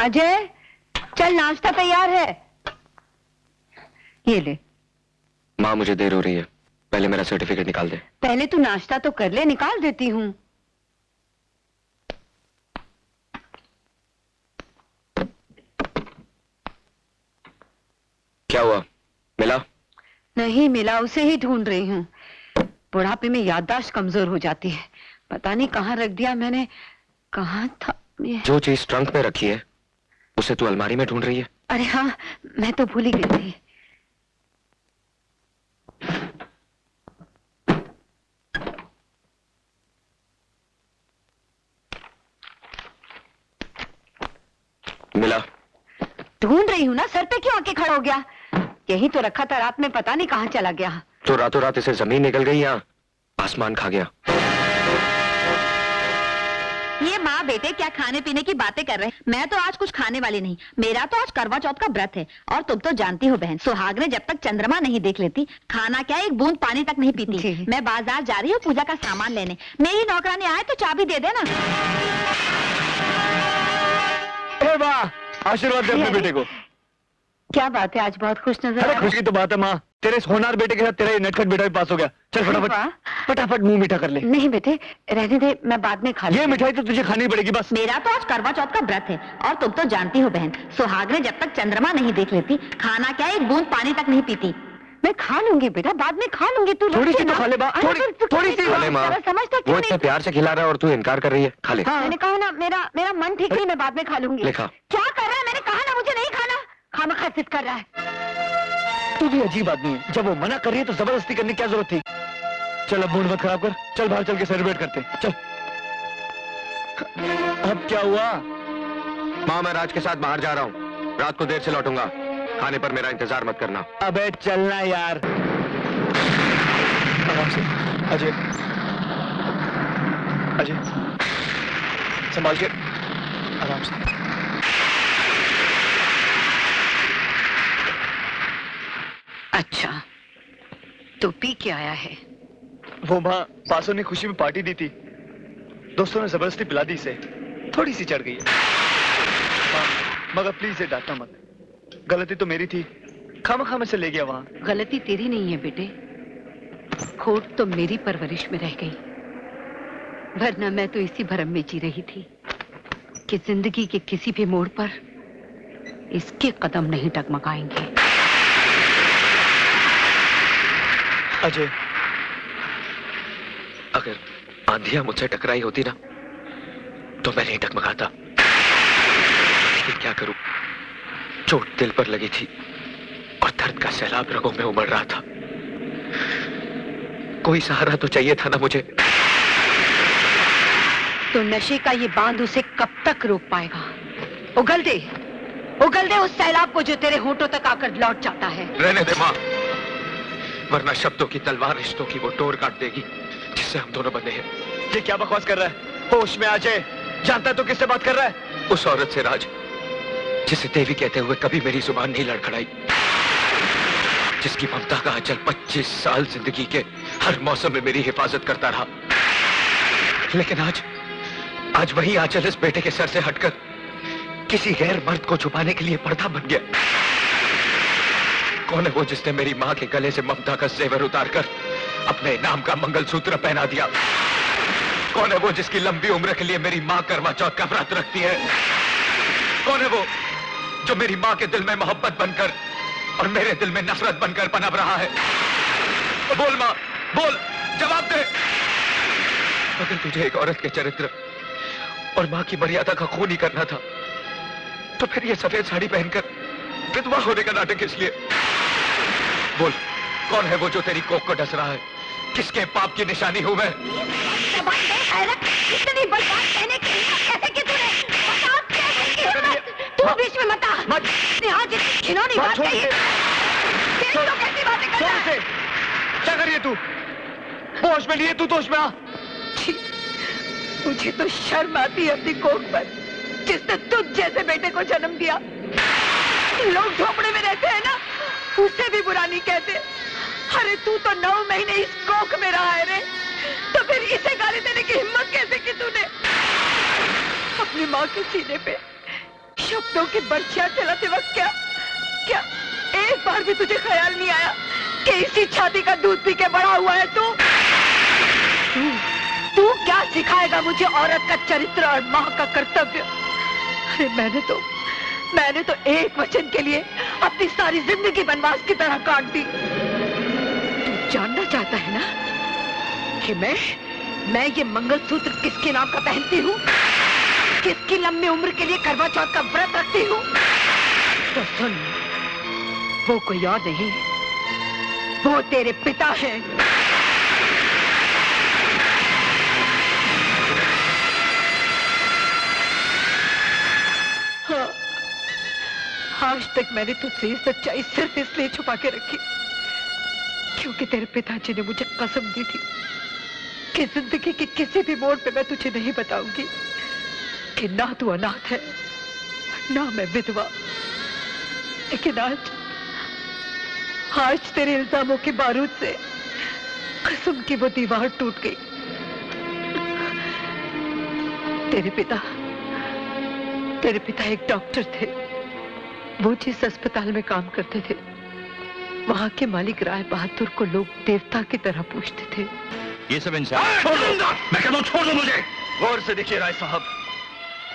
अजय, चल नाश्ता तैयार है। ये ले। माँ मुझे देर हो रही है, पहले मेरा सर्टिफिकेट निकाल दे। पहले तू नाश्ता तो कर ले, निकाल देती हूँ। क्या हुआ, मिला? नहीं मिला, उसे ही ढूंढ रही हूँ। बुढ़ापे में याददाश्त कमजोर हो जाती है, पता नहीं कहाँ रख दिया मैंने। कहाँ था ये? जो चीज ट्रंक में रखी है उसे तू अलमारी में ढूंढ रही है? अरे हाँ, मैं तो भूल ही गई थी। मिला? ढूंढ रही हूँ ना, सर पे क्यों आके खड़ा हो गया? यही तो रखा था रात में, पता नहीं कहाँ चला गया। तो रातों रात इसे जमीन निकल गई या आसमान खा गया? ये माँ बेटे क्या खाने पीने की बातें कर रहे हैं। मैं तो आज कुछ खाने वाली नहीं, मेरा तो आज करवा चौथ का व्रत है। और तुम तो जानती हो बहन, सुहाग ने जब तक चंद्रमा नहीं देख लेती, खाना क्या एक बूंद पानी तक नहीं पीती। मैं बाजार जा रही हूँ पूजा का सामान लेने, मेरी नौकरानी आए तो चाबी दे देना। आशीर्वाद दे अपने बेटे को। क्या बात है, आज बहुत खुश नजर आ रहा है। खुशी की तो बात है माँ, तेरे इस होनहार बेटे के साथ तेरा ये नटखट बेटा भी पास हो गया। चल फटाफट फटाफट मुंह मीठा कर ले। नहीं बेटे, रहने दे, मैं बाद में खा लूंगी। ये मिठाई तो तुझे खानी पड़ेगी बस। मेरा तो आज करवा चौथ का व्रत है। और तुम तो जानती हो बहन, सुहाग ने जब तक चंद्रमा नहीं देख लेती, खाना क्या एक बूंद पानी तक नहीं पीती। मैं खा लूंगी बेटा, बाद में खा लूंगी। तू थोड़ी सी तो खा ले बा, थोड़ी सी खा ले माँ। समझता वो इतने प्यार से खिला रहा है और तू इनकार कर रही है। खा ले। हाँ। मैंने कहा ना, मेरा मन ठीक नहीं, मैं बाद में खा लूंगी। लिखा। क्या कर रहा है? मैंने कहा ना मुझे नहीं खाना। खामखा जिद कर रहा है। तू भी अजीब आदमी है, जब वो मना कर रही है तो जबरदस्ती करने की क्या जरूरत थी? चल अब मूड मत खराब कर, चल बाहर चल के सेलिब्रेट करते हैं, चल। अब क्या हुआ? माँ मैं राज के साथ बाहर जा रहा हूँ, रात को देर से लौटूंगा, खाने पर मेरा इंतजार मत करना। अबे चलना यार। आराम से अजय, अजय संभाल के, आराम से। अच्छा, तो पी के आया है? वो माँ पासों ने खुशी में पार्टी दी थी, दोस्तों ने जबरदस्ती पिला दी इसे, थोड़ी सी चढ़ गई है। माँ मगर प्लीज इसे डांटना मत, गलती तो मेरी थी, खामखा मैं से ले गया वहां। गलती तेरी नहीं है बेटे, खोट तो मेरी परवरिश में रह गई, वरना मैं तो इसी भरम में जी रही थी कि जिंदगी के किसी भी मोड़ पर इसके कदम नहीं टगमगाएंगे। अजय, अगर आंधियां मुझसे टकराई होती ना तो मैं नहीं टकमगाता, लेकिन क्या करूं, चोट दिल पर लगी थी और दर्द का सैलाब रगों में उमड़ रहा था। कोई सहारा तो चाहिए था ना मुझे। तो नशे का ये बांध उसे कब तक रोक पाएगा? उगल दे उस सैलाब को जो तेरे होठों तक आकर लौट जाता है। रहने दे माँ, वरना शब्दों की तलवार रिश्तों की वो डोर काट देगी जिससे हम दोनों बंधे हैं। ये क्या बकवास कर रहा है? होश में आ जाए, जानता है तो किससे बात कर रहा है? उस औरत से राज, जिसे देवी कहते हुए कभी मेरी जुबान नहीं लड़खड़ाई, जिसकी ममता का आंचल 25 साल जिंदगी के हर मौसम में मेरी हिफाजत करता रहा। लेकिन आज वही आंचल इस बेटे के सर से हटकर किसी गैर मर्द को छुपाने के लिए पर्दा बन गया। कौन है वो जिसने मेरी मां के गले से ममता का जेवर उतारकर अपने नाम का मंगलसूत्र पहना दिया? कौन है वो जिसकी लंबी उम्र के लिए मेरी मां करवा चौथ का व्रत रखती है? कौन है वो जो मेरी मां के दिल में मोहब्बत बनकर और मेरे दिल में नफरत बनकर पनप रहा है? बोल मां, बोल, जवाब दे। अगर तुझे एक औरत के चरित्र और मां की मर्यादा का खून ही करना था तो फिर ये सफेद साड़ी पहनकर विधवा होने का नाटक किस लिए? बोल, कौन है वो जो तेरी कोख को डस रहा है? किसके पाप की निशानी हूं मैं? इतनी बड़ी बात कहने की कैसे की तूने? तू बीच में मत आ। आज इतनी घिनौनी बात कही है। तेरी तो कैसी बातें कर रहा है? क्या कर रही है तू? होश में नहीं है तू, तो होश में आ। मुझे तो शर्म आती है अपनी कोख पर, जिसने तुझ जैसे बेटे को जन्म दिया। लोग झोपड़े में रहते हैं ना, उससे भी बुरा नहीं कहते। अरे तू तो 9 महीने इस कोख में रहा है रे, तो फिर इसे गाली देने की हिम्मत कैसे की तूने? अपनी माँ के सीने पे शब्दों की बर्छियां चलाते वक्त क्या क्या एक बार भी तुझे ख्याल नहीं आया कि इसी छाती का दूध पी के बड़ा हुआ है तू? तू क्या सिखाएगा मुझे औरत का चरित्र और माँ का कर्तव्य? अरे मैंने तो एक वचन के लिए अपनी सारी जिंदगी वनवास की तरह काट दी। तू जानना चाहता है ना कि मैं ये मंगलसूत्र किसके नाम का पहनती हूँ, किसकी लंबी उम्र के लिए करवा चौथ का व्रत रखती हूँ? तो सुन, वो कोई और नहीं, वो तेरे पिता हैं। हाँ, आज तक मैंने तुझसे ये सच्चाई सिर्फ इसलिए छुपा के रखी क्योंकि तेरे पिताजी ने मुझे कसम दी थी कि जिंदगी के किसी भी मोड़ पे मैं तुझे नहीं बताऊंगी कि ना तू अनाथ है ना मैं विधवा। लेकिन आज तेरे इल्जामों के बारूद से कसम की वो दीवार टूट गई। तेरे पिता एक डॉक्टर थे। वो जिस अस्पताल में काम करते थे वहां के मालिक राय बहादुर को लोग देवता की तरह पूजते थे। ये सब इंसान छोड़ दो, मैं कहता हूं छोड़ दो मुझे। गौर से देखिए राय साहब,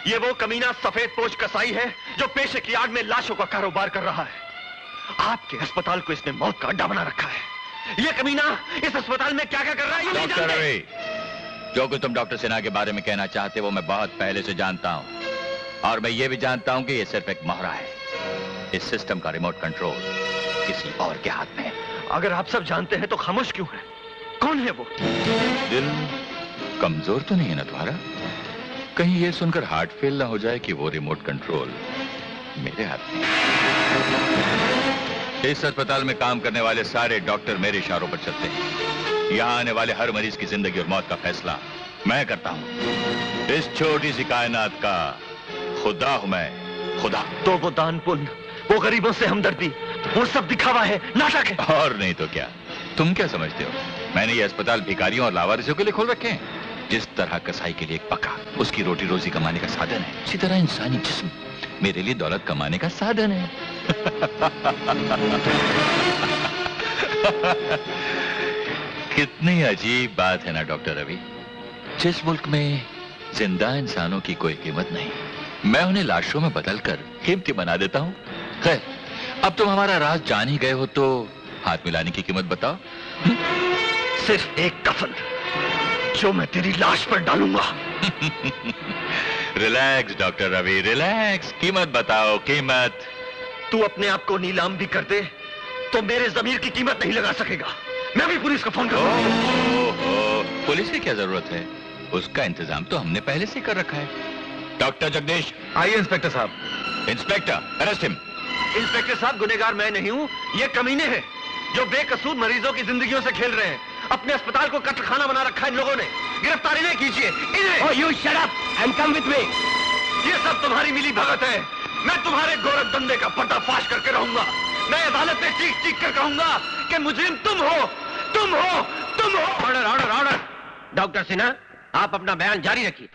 ये वो कमीना सफेद पोश कसाई है जो पेशे की आड़ में लाशों का कारोबार कर रहा है। आपके अस्पताल को इसने मौत का अड्डा बना रखा है। ये कमीना इस अस्पताल में क्या क्या कर रहा है ये नहीं डॉक्टर जानते। रवि, जो कुछ तुम डॉक्टर सिन्हा के बारे में कहना चाहते वो मैं बहुत पहले से जानता हूँ, और मैं ये भी जानता हूँ कि ये सिर्फ एक मोहरा है। इस सिस्टम का रिमोट कंट्रोल किसी और के हाथ में है। अगर आप सब जानते हैं तो खामोश क्यों है? कौन है वो? दिल कमजोर तो नहीं है ना तुम्हारा? कहीं ये सुनकर हार्ट फेल ना हो जाए कि वो रिमोट कंट्रोल मेरे हाथ में। इस अस्पताल में काम करने वाले सारे डॉक्टर मेरे इशारों पर चलते हैं। यहाँ आने वाले हर मरीज की जिंदगी और मौत का फैसला मैं करता हूँ। इस छोटी सी कायनात का खुदा हूं मैं, खुदा। तो वो दान पुण्य, वो गरीबों से हमदर्दी, वो सब दिखावा है, नाटक है। और नहीं तो क्या। तुम क्या समझते हो मैंने ये अस्पताल भिखारियों और लावारिसों के लिए खोल रखे हैं? जिस तरह कसाई के लिए एक पका उसकी रोटी रोजी कमाने का साधन है, उसी तरह इंसानी जिस्म मेरे लिए दौलत कमाने का साधन है। कितनी अजीब बात है ना डॉक्टर रवि। जिस मुल्क में जिंदा इंसानों की कोई कीमत नहीं, मैं उन्हें लाशों में बदलकर कीमती बना देता हूँ। खैर, अब तुम हमारा राज जान ही गए हो तो हाथ मिलाने की कीमत बताओ। सिर्फ एक कफन जो मैं तेरी लाश पर डालूंगा। Relax doctor Ravi, relax. कीमत बताओ, कीमत। तू अपने आप को नीलाम भी कर दे तो मेरे जमीर की कीमत नहीं लगा सकेगा। मैं भी पुलिस को फोन करूंगा। पुलिस की क्या जरूरत है? उसका इंतजाम तो हमने पहले से कर रखा है। डॉक्टर जगदीश। आइए इंस्पेक्टर साहब। Inspector, arrest him. इंस्पेक्टर साहब, गुनेगार मैं नहीं हूँ, ये कमीने हैं जो बेकसूर मरीजों की जिंदगियों से खेल रहे हैं। अपने अस्पताल को कत्ल खाना बना रखा है इन लोगों ने। गिरफ्तारी नहीं कीजिए इन्हें। Oh, you shut up and come with me. ये सब तुम्हारी मिली भगत है। मैं तुम्हारे गोरख धंधे का पर्दाफाश करके रहूंगा। मैं अदालत में चीख चीख कर कहूंगा कि मुजरिम तुम हो, तुम हो, तुम हो। Order order order. Doctor Sinha, आप अपना बयान जारी रखिए।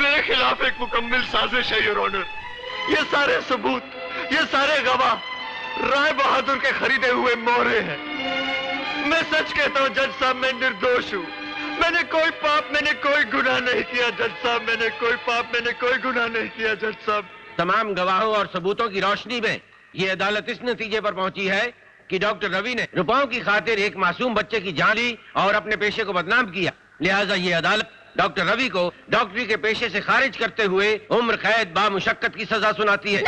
मेरे खिलाफ एक मुकम्मल साजिश है योर ऑनर। ये सारे सबूत, ये सारे गवाह राय बहादुर के खरीदे हुए मोहरे हैं। मैं सच कहता हूँ जज साहब, मैं निर्दोष हूँ। मैंने कोई पाप, मैंने कोई गुनाह नहीं किया जज साहब। मैंने कोई पाप, मैंने कोई गुनाह नहीं किया जज साहब। तमाम गवाहों और सबूतों की रोशनी में ये अदालत इस नतीजे पर पहुंची है कि डॉक्टर रवि ने रुपयों की खातिर एक मासूम बच्चे की जान ली और अपने पेशे को बदनाम किया। लिहाजा ये अदालत डॉक्टर रवि को डॉक्टरी के पेशे से खारिज करते हुए उम्र कैद बामुशक्कत की सजा सुनाती है।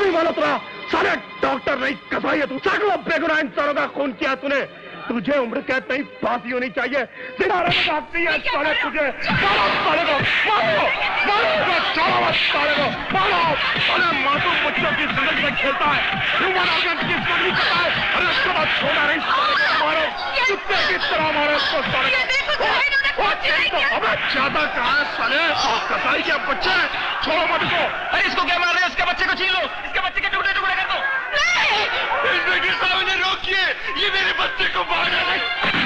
मल्होत्रा, साले डॉक्टर नहीं कसाई है तू। सैकड़ों बेगुनाह इंसानों का खून किया तूने। तुझे उम्र कैद नहीं फांसी होनी चाहिए। सितारे में काटती है साले तुझे। मारो साले को, मारो मारो छोड़ो मत साले को, मारो। अरे मासूम बच्चों की जिंदगी में खेलता है, ह्यूमन ऑर्गन की स्टडी करता है। अरे उसको मत छोड़ना नहीं साले को, मारो कुत्ते की तरह मारो उसको साले को। अबे ज्यादा कहा है साले, कसाई के बच्चे, छोड़ो मत इसको। अरे इसको क्या मार रहे हैं? इसके बच्चे को छीन लो, इसके बच्चे के टुकड़े टुकड़े कर दो। इंस्पेक्टर साहब ने रोकिए, ये मेरे बच्चे को मार रहे हैं।